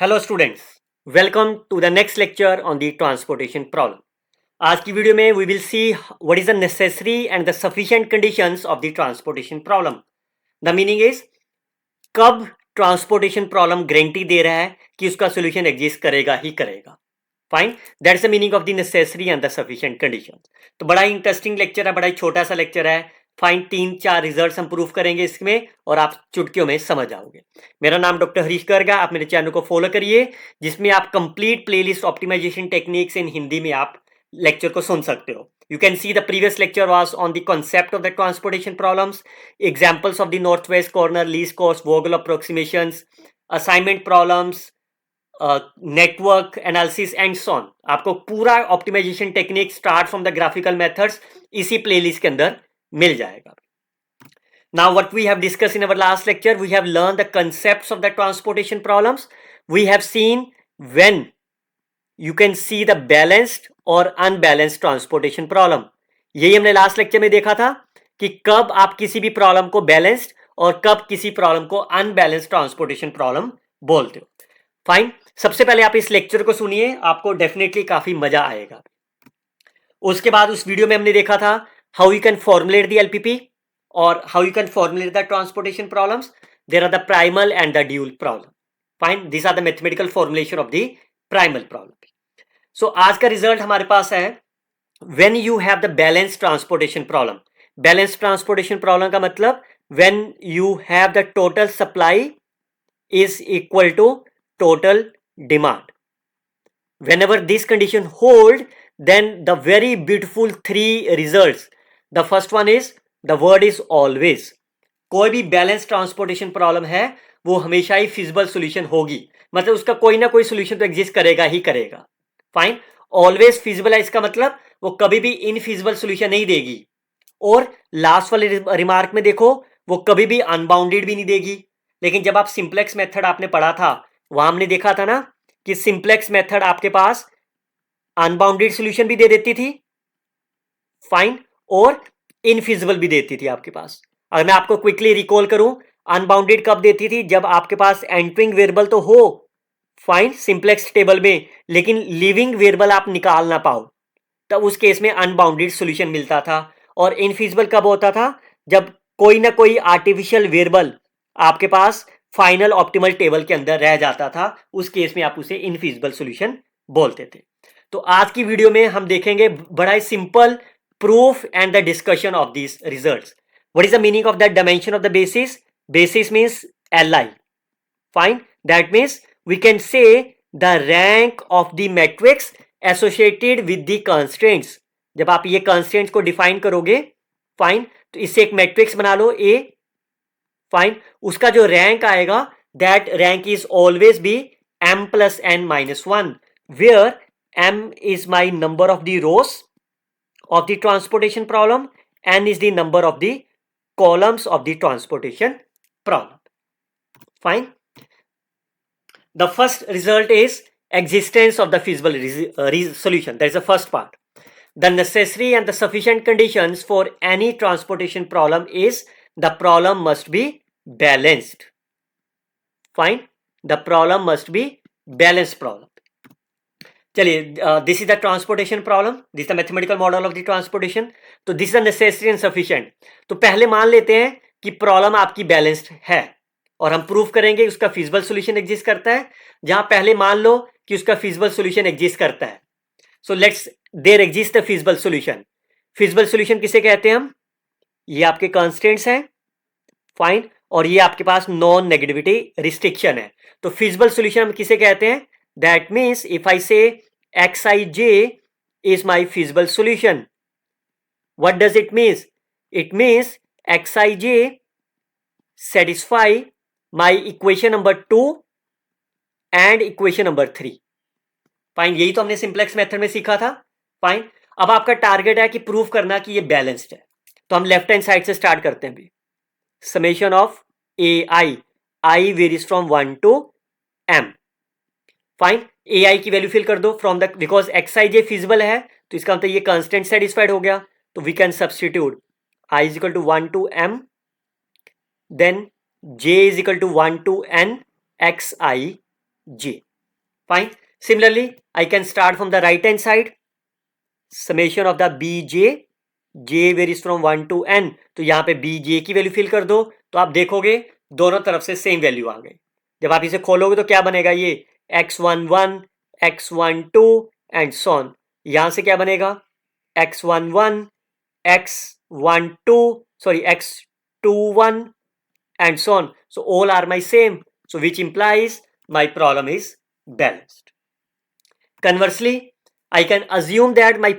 Hello students, welcome to the next lecture on the transportation problem. आज की video में we will see what is the necessary and the sufficient conditions of the transportation problem. The meaning is कब transportation problem guarantee दे रहा है कि उसका solution exist करेगा ही करेगा। Fine, that's the meaning of the necessary and the sufficient conditions. तो बड़ा ही इंटरेस्टिंग लेक्चर है, बड़ा ही छोटा सा लेक्चर है। फाइन, 3-4 रिजल्ट्स हम प्रूफ करेंगे इसमें और आप चुटकियों में समझ जाओगे। मेरा नाम डॉक्टर हरीश गर्ग है, आप मेरे चैनल को फॉलो करिए जिसमें आप complete playlist optimisation techniques in Hindi में आप लेक्चर को सुन सकते हो। You can see the previous lecture was on the concept of the transportation problems, examples of the northwest corner, least cost, Vogel approximations, assignment problems, network analysis and so on. आपको पूरा optimisation technique start from the graphical methods इसी playlist के अंदर मिल जाएगा। Now what we have discuss in our last lecture, we have learn the concepts of the transportation problems. We have seen when you can see the balanced और unbalanced transportation problem. यही हमने last lecture में देखा था कि कब आप किसी भी प्रॉब्लम को बैलेंस्ड और कब किसी प्रॉब्लम को अनबैलेंस्ड ट्रांसपोर्टेशन प्रॉब्लम बोलते हो। फाइन, सबसे पहले आप इस लेक्चर को सुनिए, आपको डेफिनेटली काफी मजा आएगा। उसके बाद उस वीडियो में हमने देखा था how you can formulate the LPP और how you can formulate the transportation problems. There are the primal and the dual problem. Fine, this are the mathematical formulation of the primal problem. So आज का result हमारे पास है when you have the balance transportation problem. Balance transportation problem का मतलब when you have the total supply is equal to total demand. Whenever this condition hold, then the very beautiful three results. The first one is the word is always. कोई भी balance transportation problem है वो हमेशा ही feasible solution होगी, मतलब उसका कोई ना कोई सॉल्यूशन तो एग्जिस्ट करेगा ही करेगा। फाइन, ऑलवेज फिजिबल है इसका मतलब वो कभी भी इनफिजिबल सॉल्यूशन नहीं देगी। और लास्ट वाले रिमार्क में देखो, वो कभी भी अनबाउंडेड भी नहीं देगी। लेकिन जब आप सिंप्लेक्स मेथड आपने पढ़ा था, वहां हमने देखा था ना कि सिंप्लेक्स मेथड आपके पास अनबाउंडेड सॉल्यूशन भी दे देती थी, फाइन, और इनफिजिबल भी देती थी आपके पास। अगर मैं आपको क्विकली रिकॉल करूं, अनबाउंडेड कब देती थी? जब आपके पास एंटरिंग वेरिएबल तो हो, फाइन, सिंप्लेक्स टेबल में, लेकिन लिविंग वेरिएबल आप निकाल ना पाओ, तब उस केस में अनबाउंडेड सॉल्यूशन मिलता था। और इनफिजिबल कब होता था? जब कोई ना कोई आर्टिफिशियल वेरिएबल आपके पास फाइनल ऑप्टिमल टेबल के अंदर रह जाता था, उस केस में आप उसे इनफिजिबल सॉल्यूशन बोलते थे। तो आज की वीडियो में हम देखेंगे बड़ा ही simple proof and the discussion of this results. What is the meaning of the dimension of the basis? Basis means Li. Fine, that means we can say the rank of the matrix associated with the constraints. जब आप ये constraints को define करोगे, fine, तो इससे एक matrix बना लो ए, fine, उसका जो रैंक आएगा that rank is always be m plus n minus 1, where m is my number of the rows of the transportation problem, n is the number of the columns of the transportation problem. Fine. The first result is existence of the feasible solution. That is the first part. The necessary and the sufficient conditions for any transportation problem is the problem must be balanced. Fine, the problem must be balanced problem. चलिए, this is the transportation problem, this is the mathematical model of the transportation. तो this is the necessary and sufficient. तो पहले मान लेते हैं कि problem आपकी balanced है और हम प्रूफ करेंगे उसका फिजिबल सॉल्यूशन एग्जिस्ट करता है। जहां पहले मान लो कि उसका फिजिबल सॉल्यूशन एग्जिस्ट करता है, so let's there exist the feasible solution. Feasible solution किसे कहते हैं हम? ये आपके कंस्ट्रेंट्स हैं, फाइन, और ये आपके पास नॉन नेगेटिविटी रिस्ट्रिक्शन है। तो फिजिबल सॉल्यूशन हम किसे कहते हैं? दैट मींस इफ आई से xij is my feasible solution, what does it means? It means xij satisfy my equation number 2 and equation number 3. Fine, यही तो हमने सिंप्लेक्स मेथड में सीखा था। फाइन, अब आपका टारगेट है कि प्रूव करना कि ये बैलेंस्ड है। तो हम लेफ्ट हैंड साइड से स्टार्ट करते हैं भी। Summation of I varies from 1 to m। Fine, ai की वैल्यू फिल कर दो from the, because xij feasible है तो इसका मतलब ये कांस्टेंट सेटिस्फाइड हो गया, तो we can substitute i is equal to 1 to m, then j is equal to 1 to n xij। Fine. Similarly, I can start from the right hand side. Summation of the bj, j varies from 1 to n. तो यहाँ पे bj की value fill कर दो, तो आप देखोगे दोनों तरफ से सेम वैल्यू आ गई. जब आप इसे खोलोगे तो क्या बनेगा, ये x11, x12 and so on. यहां से क्या बनेगा, x11, x12, sorry, x21 and so on. So all are my same. So which implies my problem is balanced. Conversely, I can assume that my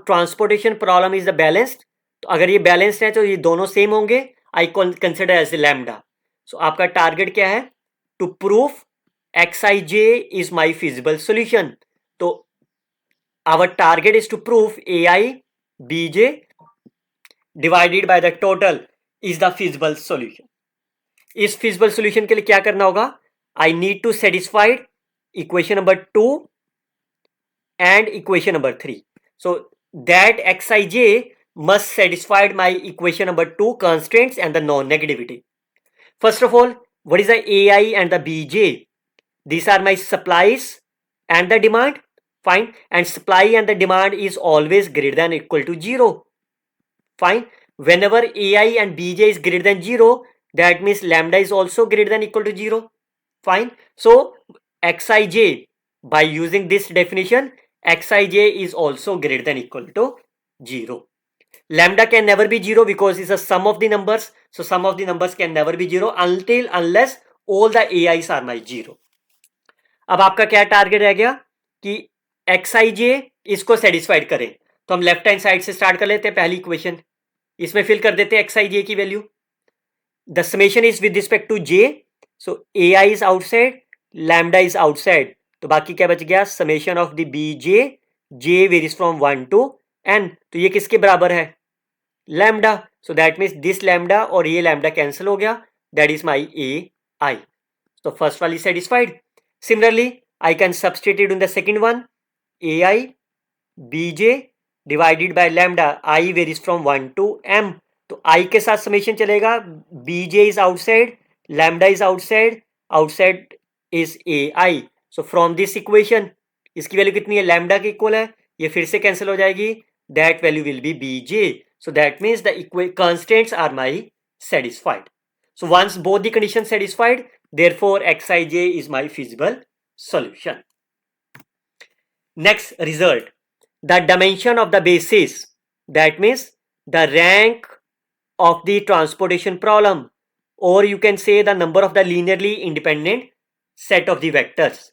transportation problem is the balanced. तो अगर ये balanced है तो ये दोनों same होंगे. I consider as a lambda. So आपका target क्या है? To prove xij is my feasible solution. तो our target is to prove ai bj divided by the total is the feasible solution. इस feasible solution के लिए क्या करना होगा? I need to satisfy equation number 2 and equation number 3. So that xij must satisfy my equation number 2 constraints and the non-negativity. First of all, what is the ai and the bj? These are my supplies and the demand. Fine. And supply and the demand is always greater than or equal to 0. Fine. Whenever ai and bj is greater than 0, that means lambda is also greater than or equal to 0. Fine. So xij, by using this definition, xij is also greater than or equal to 0. Lambda can never be 0 because it's a sum of the numbers. So sum of the numbers can never be 0 unless all the ai's are my 0. अब आपका क्या target रह गया कि xij इसको satisfied करें. तो हम लेफ्ट हैंड साइड से स्टार्ट कर लेते हैं. पहली इक्वेशन इसमें फिल कर देते हैं xij की value. The summation is with respect to j. So ai is outside, lambda is outside. तो बाकी क्या बच गया, summation of the bj, j varies from 1 to n. तो ये किसके बराबर है, lambda. So that means this lambda और ये लैम्डा कैंसिल हो गया. That is my ai. तो फर्स्ट वाली satisfied. Similarly, I can substitute in the second one. ai bj divided by lambda, I varies from 1 to m. तो I के साथ summation चलेगा. bj is outside, lambda is outside, outside is ai. So from this equation, इसकी value कितनी है, lambda के equal है. ये फिर से कैंसिल हो जाएगी. That value will be bj. So that means the constants are my satisfied. So once both the conditions satisfied, therefore xij is my feasible solution. Next result, the dimension of the basis, that means the rank of the transportation problem, or you can say the number of the linearly independent set of the vectors.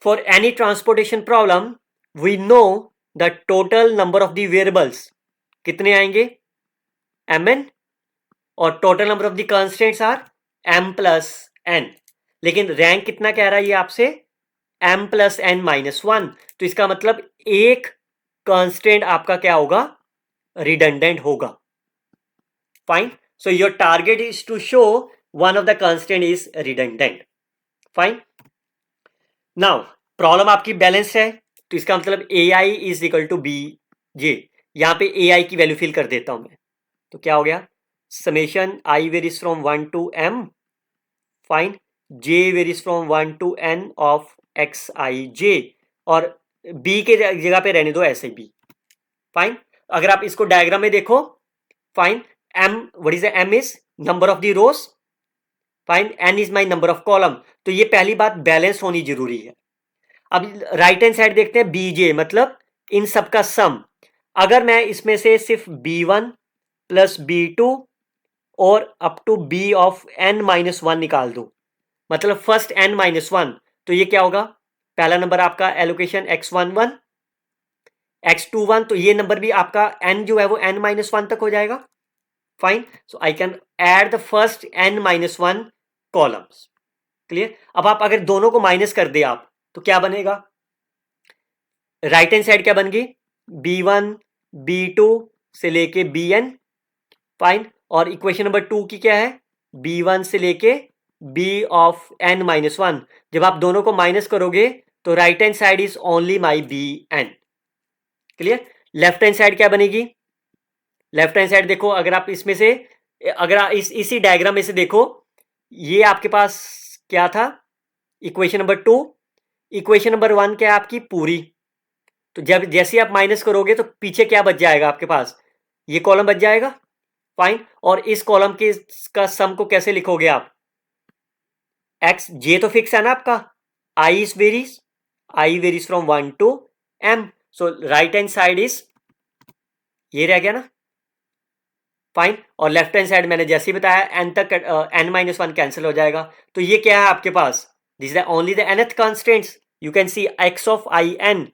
For any transportation problem, we know the total number of the variables कितने आएंगे, mn, और total number of the constants are m plus n. लेकिन rank कितना कह रहा है ये आपसे, m plus n minus 1. तो इसका मतलब एक कांस्टेंट आपका क्या होगा, रिडंडेंट होगा. Fine. So your target is to show one of the constant is redundant. Fine. Now problem आपकी बैलेंस है, तो इसका मतलब ai is equal to b j. यहां पे ai की वैल्यू फिल कर देता हूं मैं. तो क्या हो गया, summation i varies from 1 to m. Fine. j varies from 1 to n of xij, और b के जगह पे रहने दो ऐसे b. फाइन. अगर आप इसको डायग्राम में देखो, fine, m, what is the m is number of the rows. Fine. n is my number of column. तो ये पहली बात बैलेंस होनी जरूरी है. अब राइट हैंड साइड देखते हैं, bj मतलब इन सबका सम. अगर मैं इसमें से सिर्फ b1 प्लस b2 और up to b of n minus 1 निकाल दो, मतलब फर्स्ट n माइनस 1, तो ये क्या होगा, पहला नंबर आपका एलोकेशन x11, x21, तो ये नंबर भी आपका n जो है वो n माइनस 1 तक हो जाएगा. Fine. So I can add the first n minus 1 columns. Clear. अब आप अगर दोनों को माइनस कर दे आप, तो क्या बनेगा, राइट हैंड साइड क्या बन गई, b1 b2 से लेके bn. फाइन. और इक्वेशन नंबर 2 की क्या है, b1 से लेके b ऑफ n माइनस 1. जब आप दोनों को माइनस करोगे तो right hand side is only my bn. Clear. Left hand side क्या बनेगी, लेफ्ट हैंड साइड देखो, अगर आप इसमें से, अगर आप इसी डायग्राम में से देखो, ये आपके पास क्या था, इक्वेशन नंबर 2, इक्वेशन नंबर 1 क्या है आपकी, पूरी। तो जब जैसे आप माइनस करोगे तो पीछे क्या बच जाएगा आपके पास, ये कॉलम बच जाएगा, फाइन। और इस कॉलम के का सम को कैसे लिखोगे आप, एक्स, जे तो फिक्स है ना आपका, i varies from 1 to m, so right hand side is, ये रह गया ना, फाइन। और लेफ्ट हैंड साइड मैंने जैसे ही बताया एन तक, n-1 कैंसिल हो जाएगा। तो ये क्या है आपके पास, this is only the nth constants, you can see x of i n,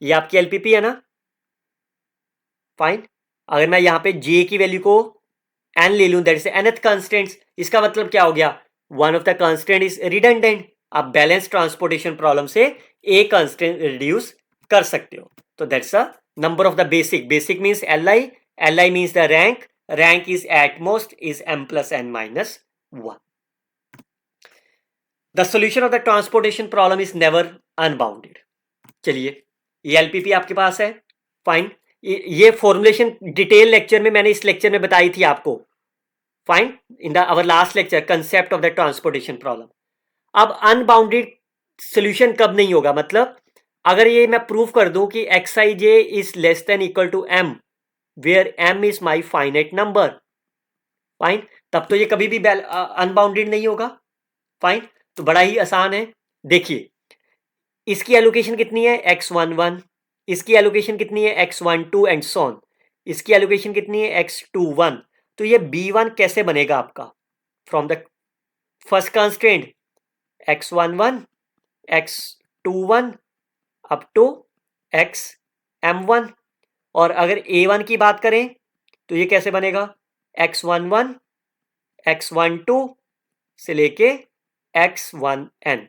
ये आपकी एलपीपी है ना, फाइन। अगर मैं यहाँ पे j की वैल्यू को n ले लूं, दैट इज nth कॉन्स्टेंट्स, इसका मतलब क्या हो गया, one of the constant is redundant. आप बैलेंस ट्रांसपोर्टेशन प्रॉब्लम से एक कॉन्स्टेंट रिड्यूस कर सकते हो। तो that's a number of the basic, basic means li means the rank is at most is m plus n minus 1. The solution of the transportation problem is never unbounded. चलिए, ये LPP आपके पास है, fine. ये formulation detail lecture में मैंने इस lecture में बताई थी आपको, fine, in the our last lecture, concept of the transportation problem. अब अनबाउंडेड सोल्यूशन कब नहीं होगा, मतलब अगर ये मैं प्रूव कर दूं कि x i j is less than equal to m, where m is my finite number, fine, तब तो ये कभी भी अनबाउंडेड नहीं होगा, फाइन। तो बड़ा ही आसान है, देखिए इसकी एलोकेशन कितनी है x11, इसकी एलोकेशन कितनी है x12 एंड सो ऑन, इसकी एलोकेशन कितनी है x21। तो ये b1 कैसे बनेगा आपका, from the first constraint x11 x21 up to xm1। और अगर a1 की बात करें तो ये कैसे बनेगा, x11 x12 से लेके x1n।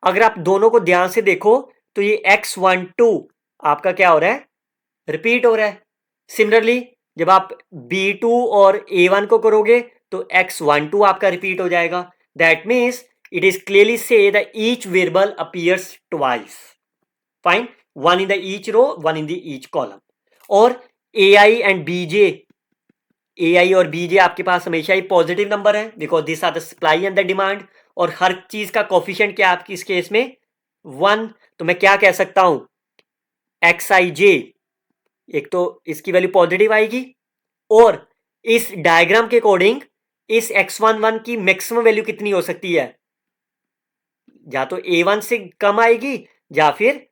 अगर आप दोनों को ध्यान से देखो तो ये x12 आपका क्या हो रहा है, रिपीट हो रहा है। सिमिलरली जब आप b2 और a1 को करोगे तो x12 आपका रिपीट हो जाएगा। That means it is clearly say the each variable appears twice, fine, one in the each row, one in the each column. और ai एंड bj, ai और bj आपके पास हमेशा ही पॉजिटिव नंबर है, because this are the supply and the demand. और हर चीज का कोफिशिएंट क्या आपकी इस केस में 1। तो मैं क्या कह सकता हूं, एक्स आई जे, एक तो इसकी वैल्यू पॉजिटिव आएगी, और इस डायग्राम के अकॉर्डिंग इस x11 की मैक्सिमम वैल्यू कितनी हो सकती है, या तो a1 से कम आएगी या फिर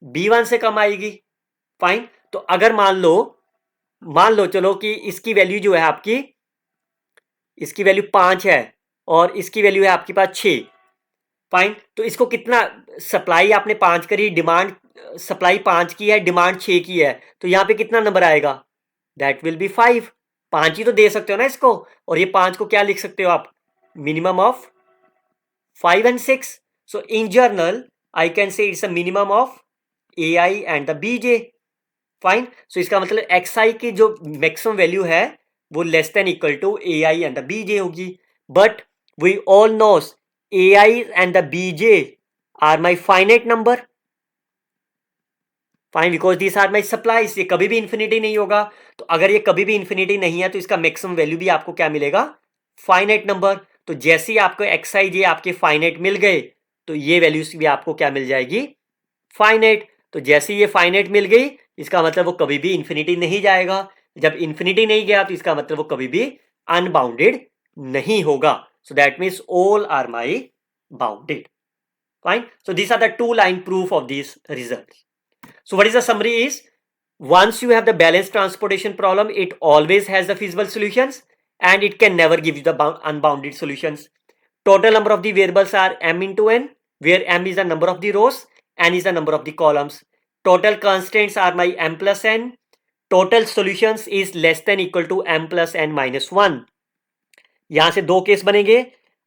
b1 से कम आएगी, फाइन। तो अगर मान लो चलो कि इसकी वैल्यू जो है आपकी, इसकी वैल्यू 5 है और इसकी वैल्यू है आपके पास 6, फाइन। तो इसको कितना, सप्लाई आपने 5 करी, डिमांड, सप्लाई 5 की है, डिमांड 6 की है, तो यहां पे कितना नंबर आएगा, दैट विल बी 5। 5 ही तो दे सकते हो ना इसको, और ये 5 को क्या लिख सकते हो आप, minimum of 5 and 6। So in general I can say it's a minimum of a i and the b j, fine. सो इसका मतलब एक्स आई की जो मैक्सिमम वैल्यू है वो less than equal to a i and the b j होगी। But we all knows a i and the b j are my finite number, fine, because this are my supplies, ये कभी भी infinity नहीं होगा। तो अगर ये कभी भी इंफिनिटी नहीं है तो इसका मैक्सिमम वैल्यू भी आपको क्या मिलेगा, फाइनाइट नंबर। तो जैसे ही आपको एक्स आई जे आपके फाइनाइट मिल गए तो ये वैल्यूज भी आपको क्या मिल जाएगी, फाइनाइट। तो जैसे ये फाइनाइट मिल गई इसका मतलब वो कभी भी इंफिनिटी नहीं जाएगा, जब इंफिनिटी नहीं गया तो इसका मतलब वो कभी भी अनबाउंडेड नहीं होगा। So that means all are my bounded, fine. So this are the 2 line proof of these results. So what is the summary is, once you have the balanced transportation problem, it always has the feasible solutions and it can never give you the unbounded solutions. Total number of the variables are m into n, where m is the number of the rows, n is the number of the columns. Total constants are my m plus n. Total solutions is less than equal to m plus n minus 1. यहां से 2 case बनेंगे,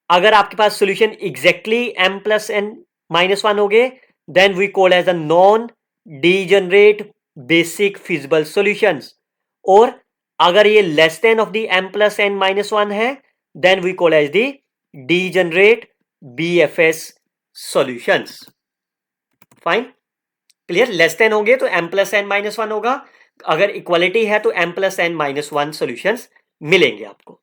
अगर आपके पास solution exactly m plus n minus 1 हो गए, then we call as a non degenerate basic feasible solutions. और अगर ये less than of the m plus n minus 1 है, then we call as the degenerate BFS solutions. Fine, clear. Less than होंगे तो m plus n minus 1 होगा, अगर equality है तो m plus n minus 1 solutions मिलेंगे आपको,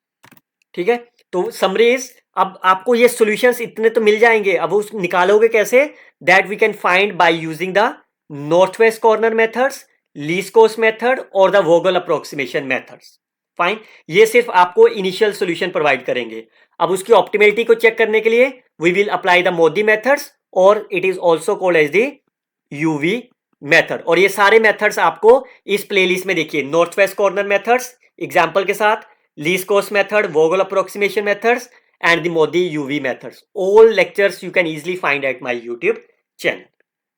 ठीक है। तो समरी इज अब आपको ये सॉल्यूशंस इतने तो मिल जाएंगे, अब उस निकालोगे कैसे? That we can find by using the north west corner methods, least square method और the Vogel approximation methods. Fine, ये सिर्फ आपको इनिशियल सॉल्यूशन प्रोवाइड करेंगे। अब उसकी ऑप्टिमेलिटी को चेक करने के लिए we will apply the MODI methods, और it is also called as the UV method. और ये सारे मेथड्स आपको इस प्लेलिस्ट में देखिए, north west corner methods example के साथ, least square method, Vogel approximation methods and the Modi UV methods. All lectures you can easily find at my YouTube channel.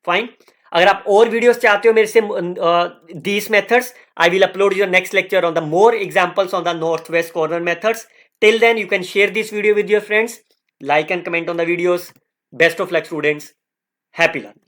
Fine. अगर आप और वीडियोस चाहते हो मेरे से these methods, I will upload your next lecture on the more examples on the northwest corner methods. Till then, you can share this video with your friends, like and comment on the videos. Best of luck, students. Happy learning.